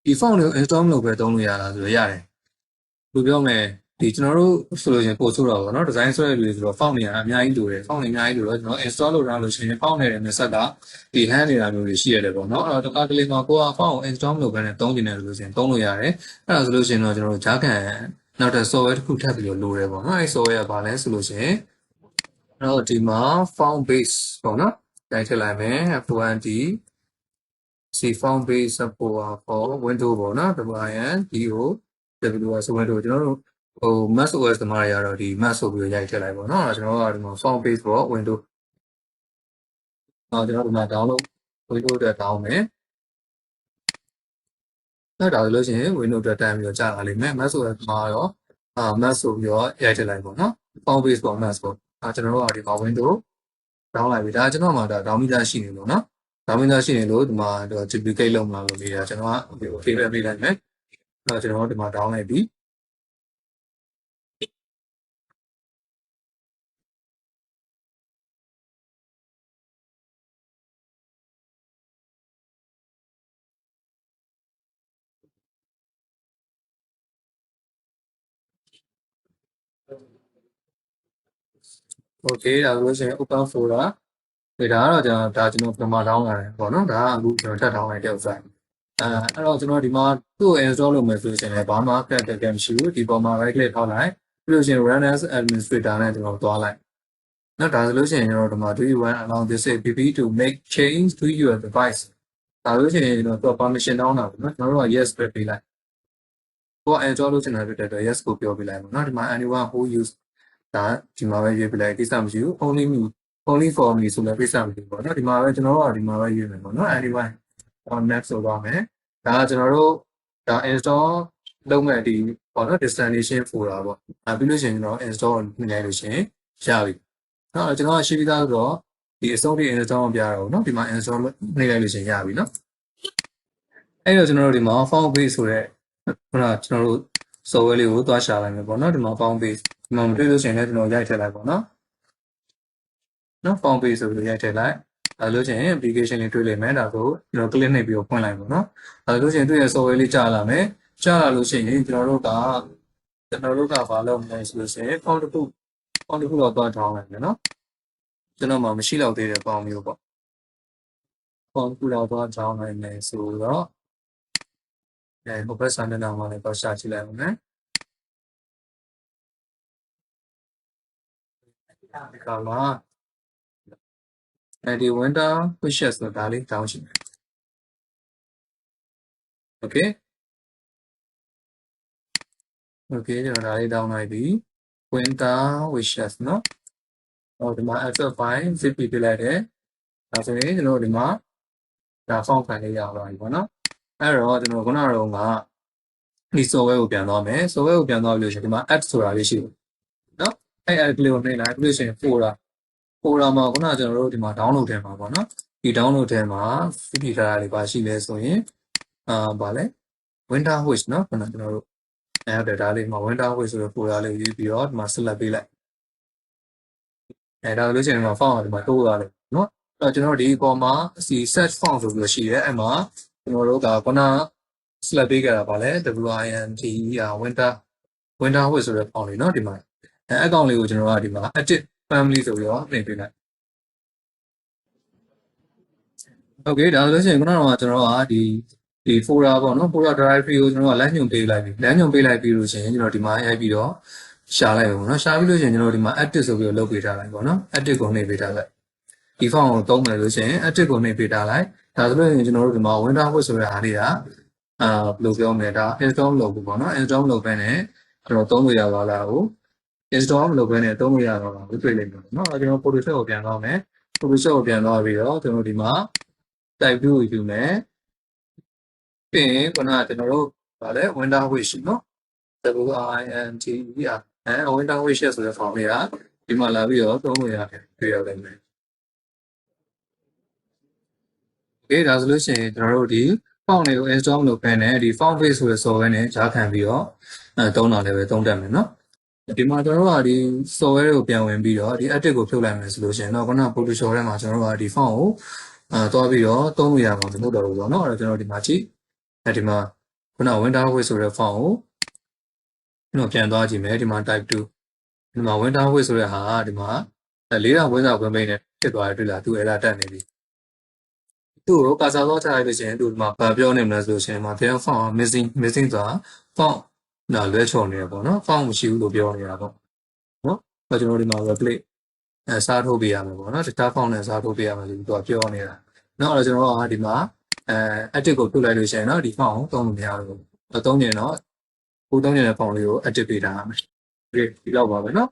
ဒီ font ကို install မလုပ်ပဲသုံးလို့ရလားဆိုတော့ရတယ်ဘယ်လိုပြောမလဲဒီကျွန်တော်တို့ဆိုလို့ရှိရင်ပို့ဆိုတော့ဗောနော် design ဆွဲရပြီဆိုတော့ font တွေကအများကြီးလိုတယ် font တွေအများကြီးလိုတော့ကျွန်တော် install လုပ်ထားလို့ရှိရင် font နဲ့မျက်စက်ကဒီ hand နေတာမျိုးတွေရှိရတယ်ဗောနော်အဲ့တော့တခါတလေမှာကိုက font ကို install မလုပ်ဘဲနဲ့သုံးနေတယ်ဆိုလို့ရှိရင်သုံးလို့ရတယ်အဲ့ဒါဆိုလို့ရှိရင်တော့ကျွန်တော်တို့ဂျာကန်နောက်တဲ့ software တစ်ခုထပ်ပြီးတော့လိုတယ်ဗောနော်အဲ့ software ကဘာလဲဆိုလို့ရှိရင်အဲ့တော့ဒီမှာ font base ဗောနော်တိုင်းထည့်လိုက်မယ် F1D C font base for window ဗောနော် WINDO WS window ကျွန်တော်တို့ဟို Mac OS တမားတွေကတော့ဒီ Mac ဆိုပြီးရိုက်ထည့်လိုက်ပါတော့။ကျွန်တော်တို့ကဒီမှာ font base ပေါ့ window ကျွန်တော်ဒီမှာ download window အတွက် down မယ်။နောက်ဒါဆိုလို့ရှိရင် window အတွက်တန်းပြီးတော့ကြာလာလိမ့်မယ်။ Mac OS တမားရောMac ဆိုပြီးတော့ရိုက်ထည့်လိုက်ပေါ့နော်။ font base ပေါ့ Mac ပေါ့။ကျွန်တော်တို့ကဒီမှာ window down လိုက်ပြီ။ဒါကျွန်တော်မှဒါ down မိသားရှိနေလို့နော်။ down မိသားရှိနေလို့ဒီမှာ duplicate လုပ်မလားလို့နေတာကျွန်တော်က favor ပေးလိုက်မယ်။ကျွန်တော်ဒီမှာ down လိုက်ပြီ။ Okay ဒါဆိုလို့ရှိရင် open folder ဒါကတော့ကျွန်တော်ပထမ down လာတယ်ပေါ့နော်ဒါကအခုကျွန်တော်တက် down လိုက်တဲ့ဥစ္စာအဲ့တော့ကျွန်တော်ဒီမှာသူ့ကို install လုပ်မယ်ဆိုရင်လည်းဘာမှအခက်အခဲမရှိဘူးဒီပေါ်မှာ right click ထောက်လိုက်ပြီးလို့ရှိရင် run as administrator နဲ့ကျွန်တော်သွားလိုက်နော်ဒါဆိုလို့ရှိရင်ကျွန်တော်ဒီမှာ do you want allow this APP to make change to your device ဒါလို့ရှိရင်ကျွန်တော် permission တောင်းတာပေါ့နော်ကျွန်တော်တို့က yes ပဲပေးလိုက်ကိုက install လုပ်ချင်တာဖြစ်တဲ့အတွက် yes ကိုပြောပေးလိုက်ပေါ့နော်ဒီမှာ anyone who use ဒါဒီမှာပဲရွေးပြလိုက်ကိစ္စမရှိဘူး only for me ဆိုလည်းကိစ္စမရှိဘူးပေါ့နော်ဒီမှာပဲကျွန်တော်တို့ကဒီမှာပဲရွေးမယ်ပေါ့နော် anyone next ဆိုတော့မယ်ဒါကကျွန်တော်တို့ဒါ install လုပ်မဲ့ဒီပေါ့နော် destination folder ပေါ့ပြီးလို့ရှိရင်ကျွန်တော် install နှိမ့်လိုက်လို့ရှိရင်ရပြီနော်ကျွန်တော်ရှိပြီးသားဆိုတော့ဒီအစုံတွေ install ပြရတော့နော်ဒီမှာ install နှိမ့်လိုက်လို့ရှိရင်ရပြီနော်အဲ့တော့ကျွန်တော်တို့ဒီမှာ font base ဆိုတဲ့ခုနကျွန်တော်တို့ software လေးကိုသွားရှာလိုက်မယ်ပေါ့နော်ဒီမှာ font base ဒီမှာမတွေ့လို့ရှိရင်လည်းကျွန်တော်ရိုက်ထည့်လိုက်ပေါ့နော်font base ဆိုပြီးရိုက်ထည့်လိုက်အဲလို့ရှိရင် application လေးတွေ့လိမ့်မယ်ဒါဆိုကျွန်တော် click နှိပ်ပြီးတော့ဖွင့်လိုက်ပေါ့နော်အဲလို့ရှိရင်တွေ့ရ software လေးကြာလာမယ်ကြာလာလို့ရှိရင်ကျွန်တော်တို့ကဘာလုပ်မလဲဆိုလို့ရှိရင် font တစ်ခုတော့သွားထောင်းလိုက်မယ်နော်ကျွန်တော်မှမရှိတော့သေးတဲ့ font မျိုးပေါ့ font တစ်ခုတော့သွားထောင်းလိုက်မယ်ဆိုတော့ဟိုဘက်စာမျက်နှာမှာလည်းတော့ရှာကြည့်လိုက်အောင်နော်ဒီကမှာဒီ winter wishes ဆိုတာလေးတောင်းရှိမယ် okay ကျွန်တော်ဒါလေးတောင်းလိုက်ပြီ winter wishes နော်ဒီမှာ Excel file zip ပြလိုက်တယ်ဒါဆိုရင်ကျွန်တော်ဒီမှာဒါ font file လေးရသွားပြီပေါ့နော်အဲ့တော့ကျွန်တော်ခုနကတော့ဒီ software ကိုပြန်သွားမယ် software ကိုပြန်သွားပြီးလို့ရှိရင်ဒီမှာ add ဆိုတာလေးရှိတယ်နော်အဲ့ add ကလေးကိုနှိပ်လိုက်ပြီးလို့ရှိရင် folder မှာခုနကျွန်တော်တို့ဒီမှာ download ထဲမှာပေါ့နော်ဒီ download ထဲမှာ zip ပြထားတာလေးပါရှိလဲဆိုရင်ဗာလဲ winter wish နော်ခုနကျွန်တော်တို့အဲ့ဒါလေးမှာ winter wish ဆိုတဲ့ folder လေးကိုရွေးပြီးတော့ဒီမှာ select ပေးလိုက်ဒါလို့ရှိရင်ဒီမှာ font ဒီမှာတိုးသွားတယ်နော်အဲ့တော့ကျွန်တော်ဒီအပေါ်မှာ search font ဆိုပြီးလို့ရှိရဲအဲ့မှာကျွန်တော်တို့ကခုန select ပေးကြတာပါလဲ winter wish ဆိုတဲ့ font လေးနော်ဒီမှာအကောင့်လေးကိုကျွန်တော်ကဒီမှာ edit family ဆိုပြီးတော့ပြင်ပေးလိုက် okay ဒါဆိုလို့ရှိရင်ခုနကကျွန်တော်ကဒီ folder ပေါ့နော် folder directory ကိုကျွန်တော်ကလမ်းညွှန်ပေးလိုက်ပြီလမ်းညွှန်ပေးလိုက်ပြီးလို့ရှိရင်ကျွန်တော်ဒီမှာရိုက်ပြီးတော့ရှာလိုက်ပါပေါ့နော်ရှာပြီးလို့ရှိရင်ကျွန်တော်ဒီမှာ edit ဆိုပြီးတော့လုပ်ပေးထားလိုက်ပေါ့နော် edit ကိုနှိပ်ပေးထားလိုက်ဒီ font ကိုသုံးမယ်လို့ရှိရင် edit ကိုနှိပ်ပေးထားလိုက်ဒါဆိုလို့ရှိရင်ကျွန်တော်တို့ဒီမှာ winter wish ဆိုတဲ့အားလေးကဘယ်လိုပြောမလဲဒါ install လုပ်ဖို့ပေါ့နော် install လုပ်ပဲနဲ့ကျွန်တော်သုံးလို့ရပါလားကို install မလုပ်ဘဲနဲ့သုံးလို့ရတော့ဘူးတွေ့လိမ့်မယ်နော်ကျွန်တော် Photoshop ကိုပြန်သွားမယ် Photoshop ကိုပြန်သွားပြီးတော့ကျွန်တော်ဒီမှာ type 2ကိုယူမယ်ပြီးရင်ခုနကကျွန်တော်တို့ဗာလဲ winter wish နော် WINTER winter wish ဆိုတဲ့ form လေးကဒီမှာလာပြီးတော့သုံးလို့ရတယ်တွေ့ရလိမ့်မယ် okay ဒါဆိုလို့ရှိရင်ကျွန်တော်တို့ဒီ font တွေကို install လုပ်ပဲနဲ့ဒီ font base ဆိုတဲ့ software နဲ့ဂျာခံပြီးတော့သုံးတာလည်းပဲသုံးတတ်မယ်နော်ဒီမှာကျွန်တော်တို့ကဒီ software ကိုပြန်ဝင်ပြီးတော့ဒီ edit ကိုဖြုတ်လိုက်မယ်ဆိုလို့ရှိရင်တော့ခုနက Photoshop ထဲမှာကျွန်တော်တို့ကဒီ font ကိုသွားပြီးတော့သုံးလို့ရမှာမဟုတ်တော့ဘူးပေါ့နော်အဲ့တော့ကျွန်တော်ဒီမှာကြည့်ဒီမှာ ခုန winter width ဆိုတဲ့ font ကိုကျွန်တော်ပြန်သွားကြည့်မယ်ဒီမှာ type 2ဒီမှာ winter width ဆိုတဲ့ဟာဒီမှာ4000ဝန်းစာဝင်ပိတ်နဲ့ဖြစ်သွားတယ်တွေ့လားသူအဲ့ဒါတက်နေပြီသူ့ကိုကာစာတော့ချလိုက်လို့ရှိရင်သူဒီမှာဘာပြောနေမလဲဆိုလို့ရှိရင်မှာပြန် font missing ဆိုတာ font နော်လွဲချော်နေရပေါ့နော် font မရှိဘူးလို့ပြောနေတာပေါ့နော်အဲ့ကျွန်တော်ဒီမှာ replace စားထုတ်ပေးရမယ်ပေါ့နော်တခြား font နဲ့စားထုတ်ပေးရမယ်လို့သူကပြောနေတာနော်အဲ့တော့ကျွန်တော်ကဒီမှာedit ကိုထုတ်လိုက်လို့ရှိရင်နော်ဒီ font ကိုသုံးလို့မရဘူးသုံးရင်တော့ကိုသုံးနေတဲ့ font လေးကို edit ပေးထားရမယ်ဒီလောက်ပါပဲနော်